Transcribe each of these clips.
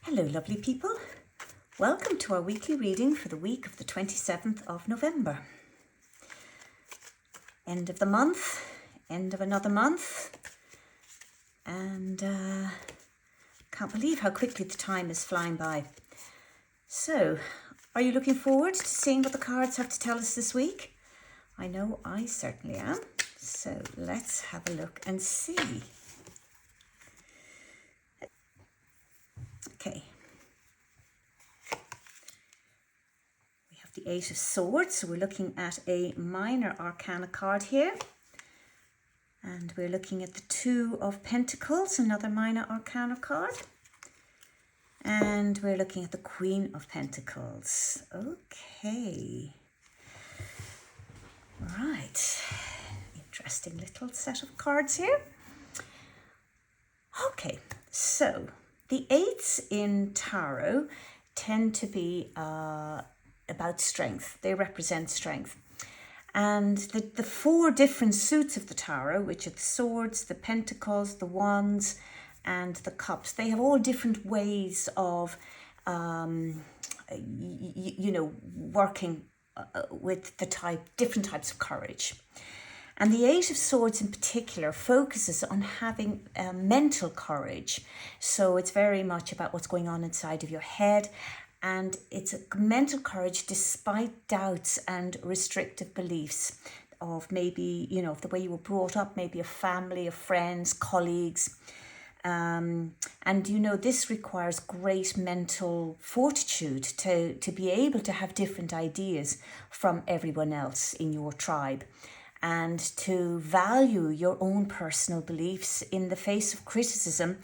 Hello, lovely people. Welcome to our weekly reading for the week of the 27th of November. End of the month, end of another month, and can't believe how quickly the time is flying by. So, are you looking forward to seeing what the cards have to tell us this week? I know I certainly am. So, let's have a look and see. Okay. We have the Eight of Swords, so we're looking at a minor arcana card here. And we're looking at the Two of Pentacles, another minor arcana card. And we're looking at the Queen of Pentacles. Okay. Right. Interesting little set of cards here. Okay, so the eights in tarot tend to be about strength. They represent strength. And the four different suits of the tarot, which are the swords, the pentacles, the wands, and the cups, they have all different ways of, working with the different types of courage. And the Eight of Swords in particular focuses on having mental courage. So it's very much about what's going on inside of your head. And it's a mental courage despite doubts and restrictive beliefs of maybe, of the way you were brought up, maybe of family, of friends, colleagues. And this requires great mental fortitude to be able to have different ideas from everyone else in your tribe, and to value your own personal beliefs in the face of criticism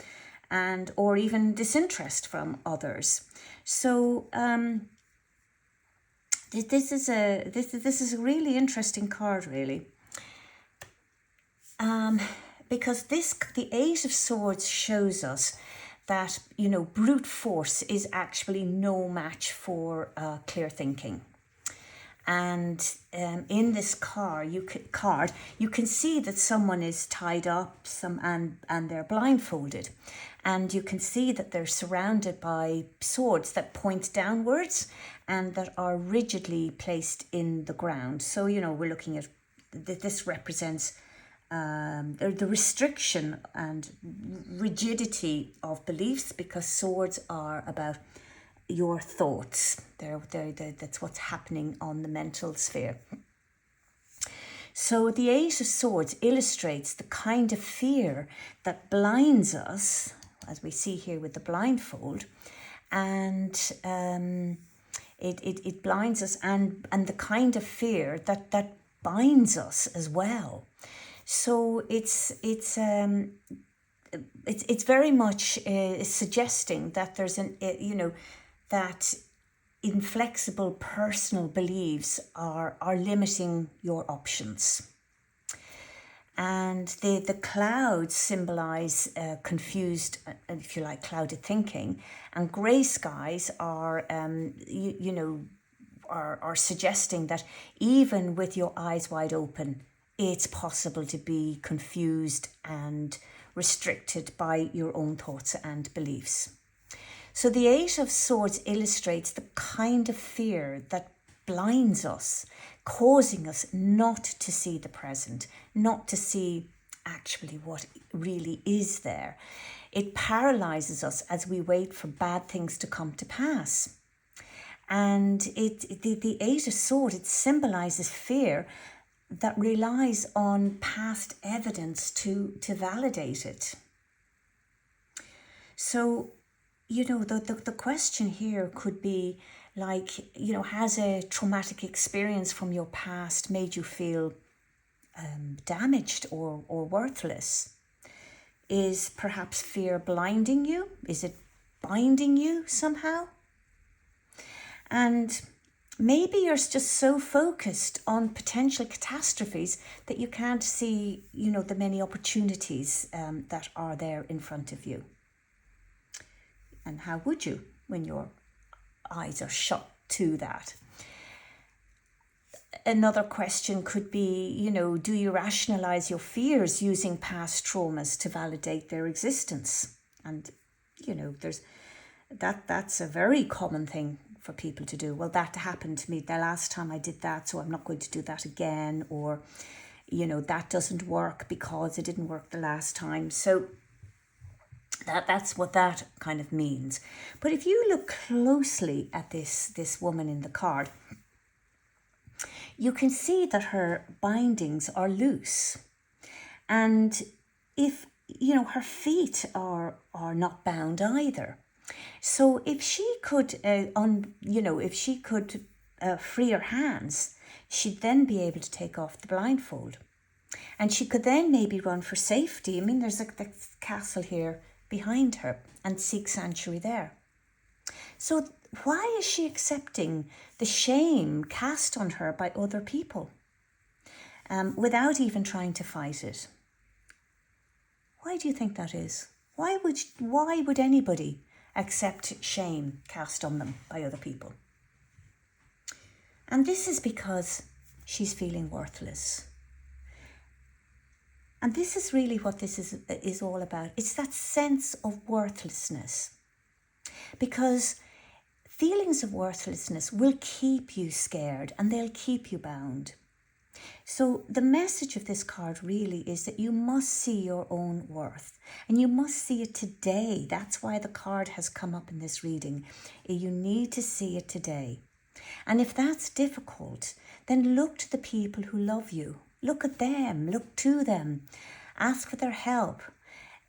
and or even disinterest from others. So this is a really interesting card, really, because the Eight of Swords shows us that brute force is actually no match for clear thinking. And in this card, you can see that someone is tied up, and they're blindfolded, and you can see that they're surrounded by swords that point downwards and that are rigidly placed in the ground. So we're looking at this represents the restriction and rigidity of beliefs, because swords are about your thoughts. That's what's happening on the mental sphere. So the Eight of Swords illustrates the kind of fear that blinds us, as we see here with the blindfold, and it blinds us, and the kind of fear that binds us as well. So it's very much suggesting that there's that inflexible personal beliefs are limiting your options. And the clouds symbolize confused, if you like, clouded thinking, and grey skies are are suggesting that even with your eyes wide open, it's possible to be confused and restricted by your own thoughts and beliefs. So the Eight of Swords illustrates the kind of fear that blinds us, causing us not to see the present, not to see actually what really is there. It paralyzes us as we wait for bad things to come to pass. And the Eight of Swords, it symbolizes fear that relies on past evidence to validate it. So the question here could be like, has a traumatic experience from your past made you feel damaged or worthless? Is perhaps fear blinding you? Is it binding you somehow? And maybe you're just so focused on potential catastrophes that you can't see, the many opportunities that are there in front of you. And how would you when your eyes are shut to that? Another question could be, do you rationalize your fears using past traumas to validate their existence? And, there's That's a very common thing for people to do. Well, that happened to me the last time I did that, so I'm not going to do that again. Or, that doesn't work because it didn't work the last time. So that's what that kind of means. But if you look closely at this woman in the card, you can see that her bindings are loose. And if, her feet are not bound either. So if she could, free her hands, she'd then be able to take off the blindfold. And she could then maybe run for safety. I mean, there's the castle here behind her, and seek sanctuary there. So why is she accepting the shame cast on her by other people without even trying to fight it? Why do you think that is? Why would anybody accept shame cast on them by other people? And this is because she's feeling worthless. And this is really what this is all about. It's that sense of worthlessness. Because feelings of worthlessness will keep you scared and they'll keep you bound. So the message of this card really is that you must see your own worth, and you must see it today. That's why the card has come up in this reading. You need to see it today. And if that's difficult, then look to the people who love you. Look at them, look to them, ask for their help.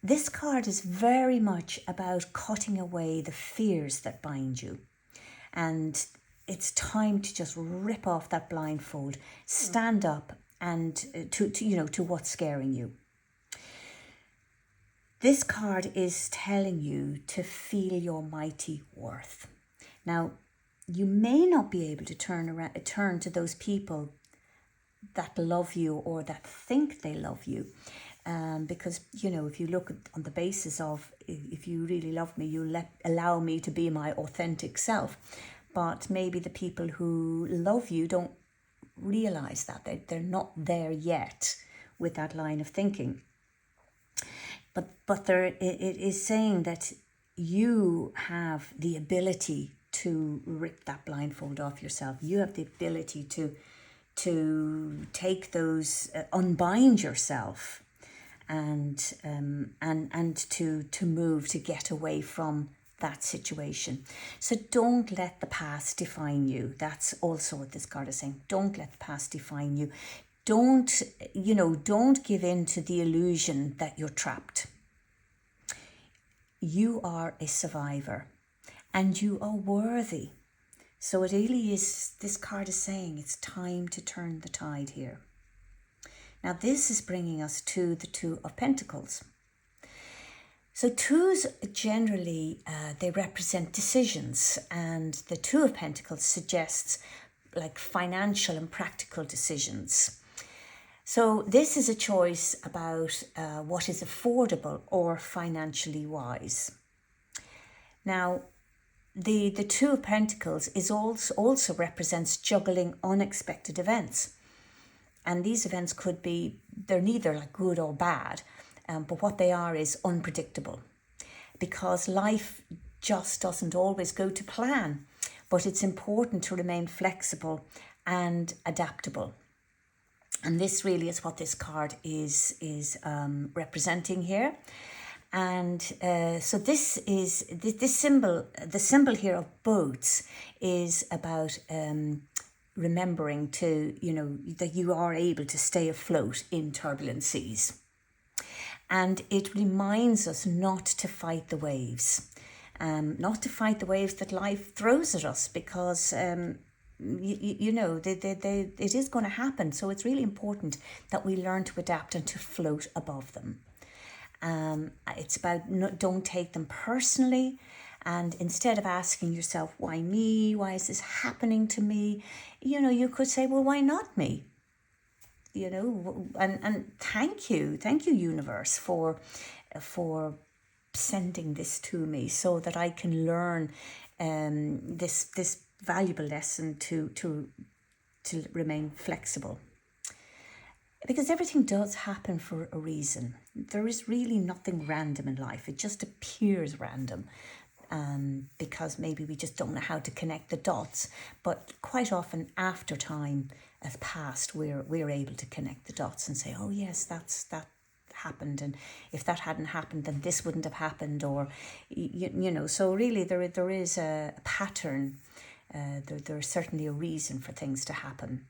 This card is very much about cutting away the fears that bind you. And it's time to just rip off that blindfold, stand up and to what's scaring you. This card is telling you to feel your mighty worth. Now, you may not be able to turn to those people that love you or that think they love you. Because, if you look on the basis of, if you really love me, you'll allow me to be my authentic self. But maybe the people who love you don't realize that. They're not there yet with that line of thinking. But it is saying that you have the ability to rip that blindfold off yourself. You have the ability to take those, unbind yourself, and to move, to get away from that situation. So don't let the past define you. That's also what this card is saying. Don't let the past define you. Don't give in to the illusion that you're trapped. You are a survivor and you are worthy. So it really is, this card is saying it's time to turn the tide here. Now this is bringing us to the Two of Pentacles. So twos generally, they represent decisions, and the Two of Pentacles suggests like financial and practical decisions. So this is a choice about what is affordable or financially wise. Now, the Two of Pentacles is also represents juggling unexpected events. And these events could be, they're neither like good or bad, but what they are is unpredictable, because life just doesn't always go to plan. But it's important to remain flexible and adaptable. And this really is what this card is representing here. And so this is this symbol, the symbol here of boats, is about remembering to, that you are able to stay afloat in turbulent seas. And it reminds us not to fight the waves, that life throws at us, because it is going to happen. So it's really important that we learn to adapt and to float above them. It's about don't take them personally, and instead of asking yourself, why me? Why is this happening to me? You could say, well, why not me? And thank you, universe, for sending this to me, so that I can learn this valuable lesson to remain flexible. Because everything does happen for a reason. There is really nothing random in life. It just appears random. because maybe we just don't know how to connect the dots. But quite often after time has passed, we're able to connect the dots and say, oh yes, that happened, and if that hadn't happened, then this wouldn't have happened, or so really there is a pattern. There's certainly a reason for things to happen.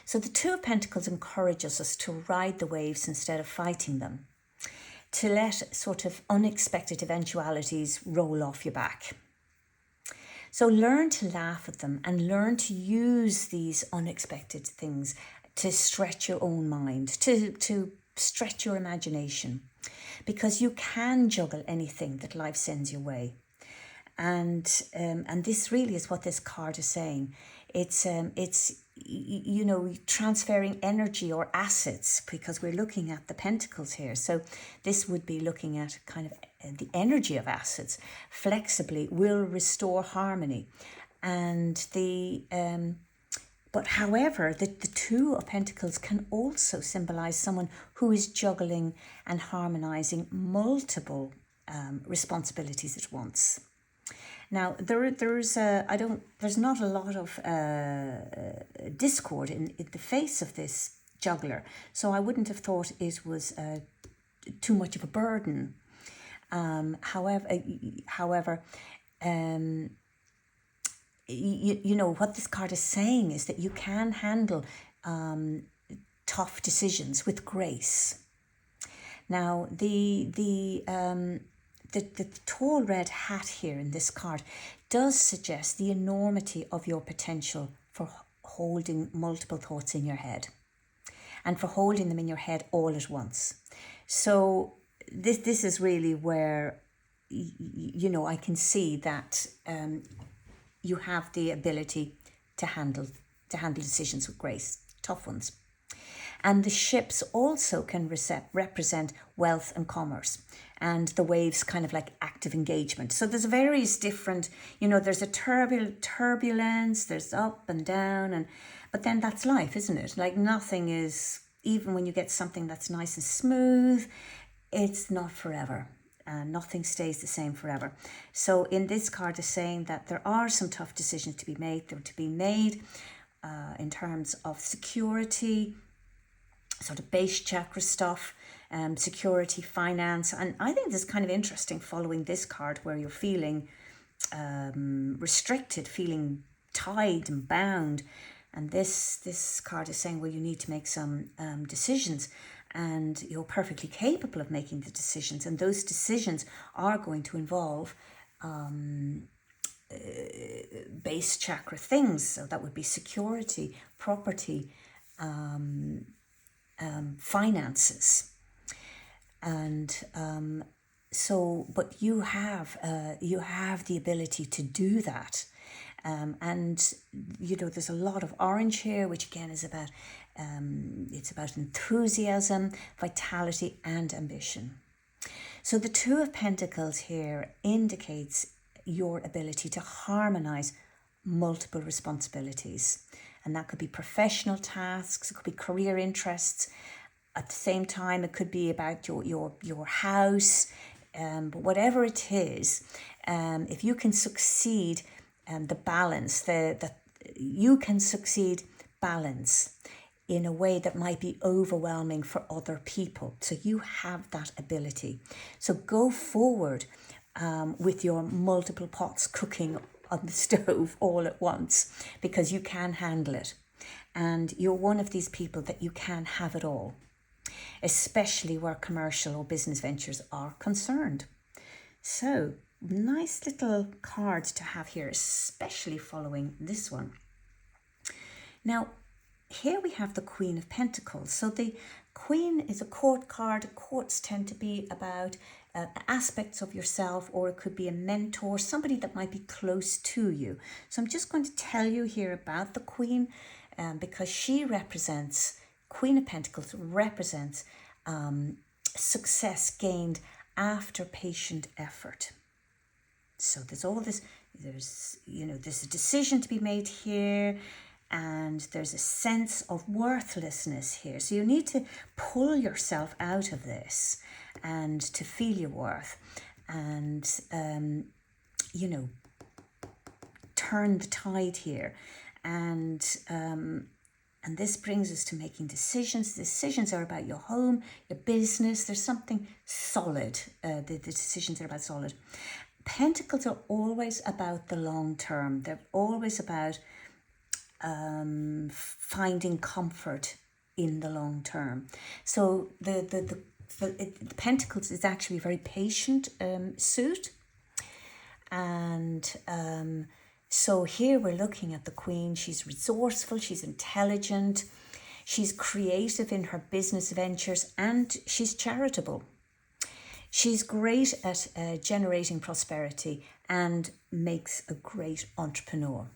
So the Two of Pentacles encourages us to ride the waves instead of fighting them, to let sort of unexpected eventualities roll off your back. So learn to laugh at them and learn to use these unexpected things to stretch your own mind, to stretch your imagination, because you can juggle anything that life sends your way. And this really is what this card is saying. It's transferring energy or assets, because we're looking at the pentacles here. So this would be looking at kind of the energy of assets flexibly will restore harmony. And but however, the Two of Pentacles can also symbolize someone who is juggling and harmonizing multiple responsibilities at once. Now, there's not a lot of discord in the face of this juggler, so I wouldn't have thought it was too much of a burden. However, what this card is saying is that you can handle tough decisions with grace. Now, the tall red hat here in this card does suggest the enormity of your potential for holding multiple thoughts in your head, and for holding them in your head all at once. So this is really where I can see that you have the ability to handle decisions with grace, tough ones. And the ships also can represent wealth and commerce, and the waves kind of like active engagement. So there's various different, there's a turbulence, there's up and down, but then that's life, isn't it? Like nothing is, even when you get something that's nice and smooth, it's not forever. Nothing stays the same forever. So in this card is saying that there are some tough decisions to be made. They're to be made in terms of security, sort of base chakra stuff, security, finance. And I think this is kind of interesting following this card where you're feeling restricted, feeling tied and bound. And this card is saying, well, you need to make some decisions, and you're perfectly capable of making the decisions. And those decisions are going to involve base chakra things. So that would be security, property, finances. And but you have the ability to do that. And there's a lot of orange here, which again is about it's about enthusiasm, vitality, and ambition. So the Two of Pentacles here indicates your ability to harmonize multiple responsibilities, and that could be professional tasks, it could be career interests. At the same time, it could be about your house, but whatever it is, if you can succeed. The balance, that you can succeed balance in a way that might be overwhelming for other people. So you have that ability. So go forward with your multiple pots cooking on the stove all at once, because you can handle it. And you're one of these people that you can have it all, especially where commercial or business ventures are concerned. So nice little cards to have here, especially following this one. Now, here we have the Queen of Pentacles. So the Queen is a court card. Courts tend to be about aspects of yourself, or it could be a mentor, somebody that might be close to you. So I'm just going to tell you here about the Queen, because she represents, Queen of Pentacles represents success gained after patient effort. So there's all this, there's a decision to be made here, and there's a sense of worthlessness here. So you need to pull yourself out of this and to feel your worth. and, turn the tide here. And this brings us to making decisions. Decisions are about your home, your business. There's something solid. The decisions are about solid. Pentacles are always about the long term. They're always about finding comfort in the long term. So the Pentacles is actually a very patient suit. And so here we're looking at the Queen. She's resourceful, she's intelligent, she's creative in her business ventures, and she's charitable. She's great at generating prosperity and makes a great entrepreneur.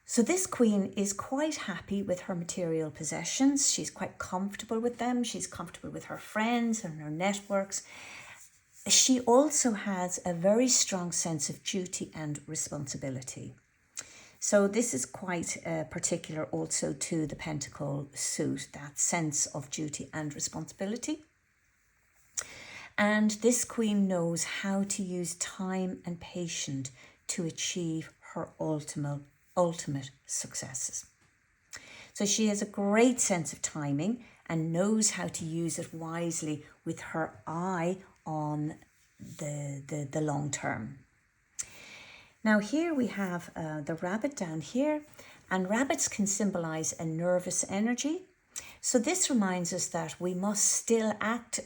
So this Queen is quite happy with her material possessions. She's quite comfortable with them. She's comfortable with her friends and her networks. She also has a very strong sense of duty and responsibility. So this is quite particular also to the Pentacle suit, that sense of duty and responsibility. And this Queen knows how to use time and patience to achieve her ultimate successes. So she has a great sense of timing and knows how to use it wisely with her eye on the long term. Now here we have the rabbit down here, and rabbits can symbolize a nervous energy. So this reminds us that we must still act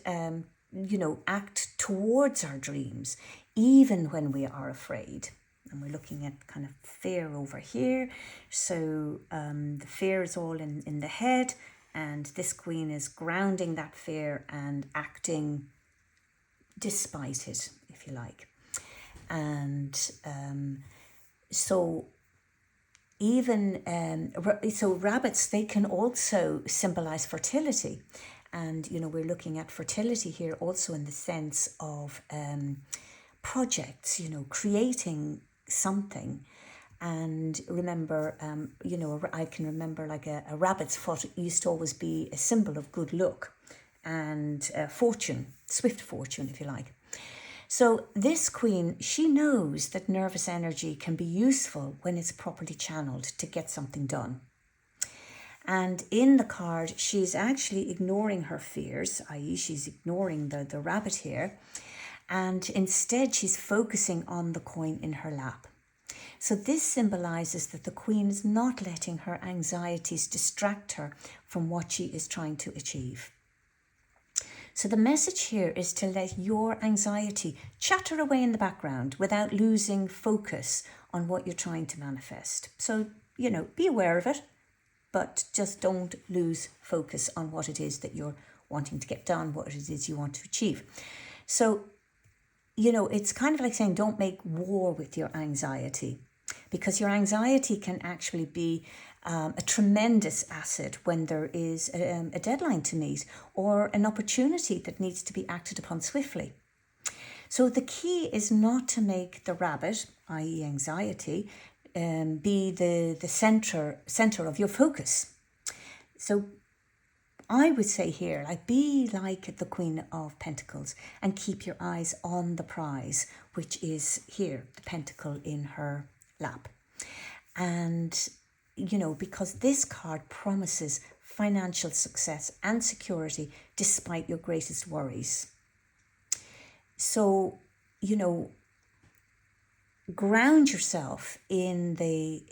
towards our dreams, even when we are afraid. And we're looking at kind of fear over here. So the fear is all in the head, and this Queen is grounding that fear and acting despite it, if you like. And so rabbits, they can also symbolize fertility. And, we're looking at fertility here also in the sense of projects, creating something. And remember, I can remember like a rabbit's foot used to always be a symbol of good luck and fortune, swift fortune, if you like. So this Queen, she knows that nervous energy can be useful when it's properly channeled to get something done. And in the card, she's actually ignoring her fears, i.e. she's ignoring the rabbit here. And instead, she's focusing on the coin in her lap. So this symbolizes that the Queen is not letting her anxieties distract her from what she is trying to achieve. So the message here is to let your anxiety chatter away in the background without losing focus on what you're trying to manifest. So, be aware of it, but just don't lose focus on what it is that you're wanting to get done, what it is you want to achieve. So, it's kind of like saying don't make war with your anxiety, because your anxiety can actually be a tremendous asset when there is a deadline to meet or an opportunity that needs to be acted upon swiftly. So the key is not to make the rabbit, i.e. anxiety, be the center of your focus. So I would say here, be like the Queen of Pentacles and keep your eyes on the prize, which is here, the pentacle in her lap. And, because this card promises financial success and security despite your greatest worries. So, ground yourself in the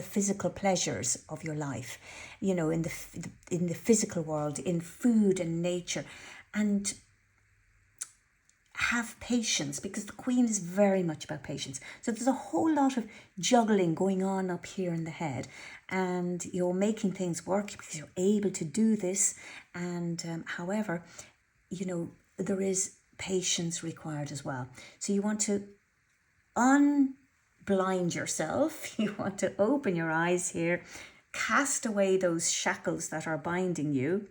physical pleasures of your life, in the physical world, in food and nature, and have patience, because the Queen is very much about patience. So there's a whole lot of juggling going on up here in the head, and you're making things work because you're able to do this. And however, there is patience required as well. So you want to unblind yourself. You want to open your eyes here, cast away those shackles that are binding you,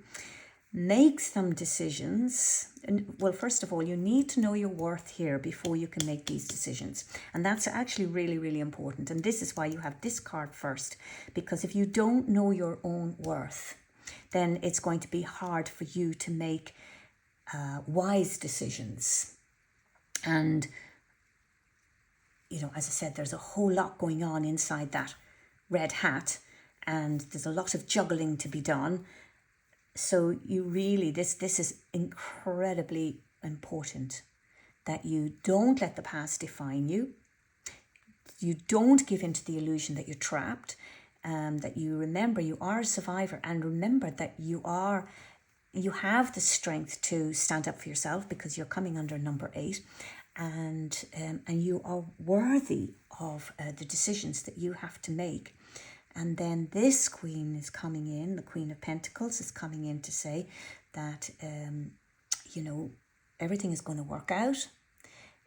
make some decisions. And well, first of all, you need to know your worth here before you can make these decisions. And that's actually really, really important. And this is why you have this card first, because if you don't know your own worth, then it's going to be hard for you to make wise decisions. And, you know, as I said, there's a whole lot going on inside that red hat, and there's a lot of juggling to be done. So you really, this is incredibly important, that you don't let the past define you. You don't give into the illusion that you're trapped, that you remember you are a survivor, and remember that you have the strength to stand up for yourself, because you're coming under number 8, and you are worthy of the decisions that you have to make. And then this Queen is coming in, the Queen of Pentacles is coming in to say that, you know, everything is going to work out.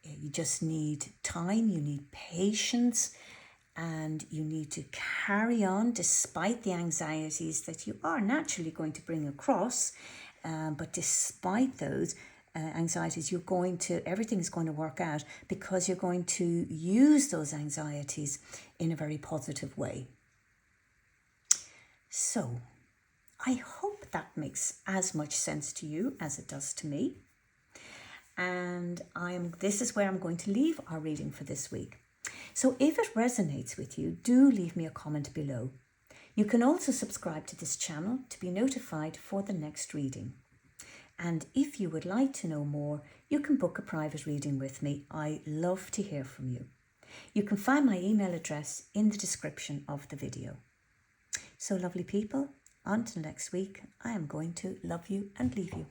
You just need time, you need patience, and you need to carry on despite the anxieties that you are naturally going to bring across. But despite those anxieties, everything is going to work out, because you're going to use those anxieties in a very positive way. So I hope that makes as much sense to you as it does to me. And this is where I'm going to leave our reading for this week. So if it resonates with you, do leave me a comment below. You can also subscribe to this channel to be notified for the next reading. And if you would like to know more, you can book a private reading with me. I love to hear from you. You can find my email address in the description of the video. So lovely people, until next week, I am going to love you and leave you.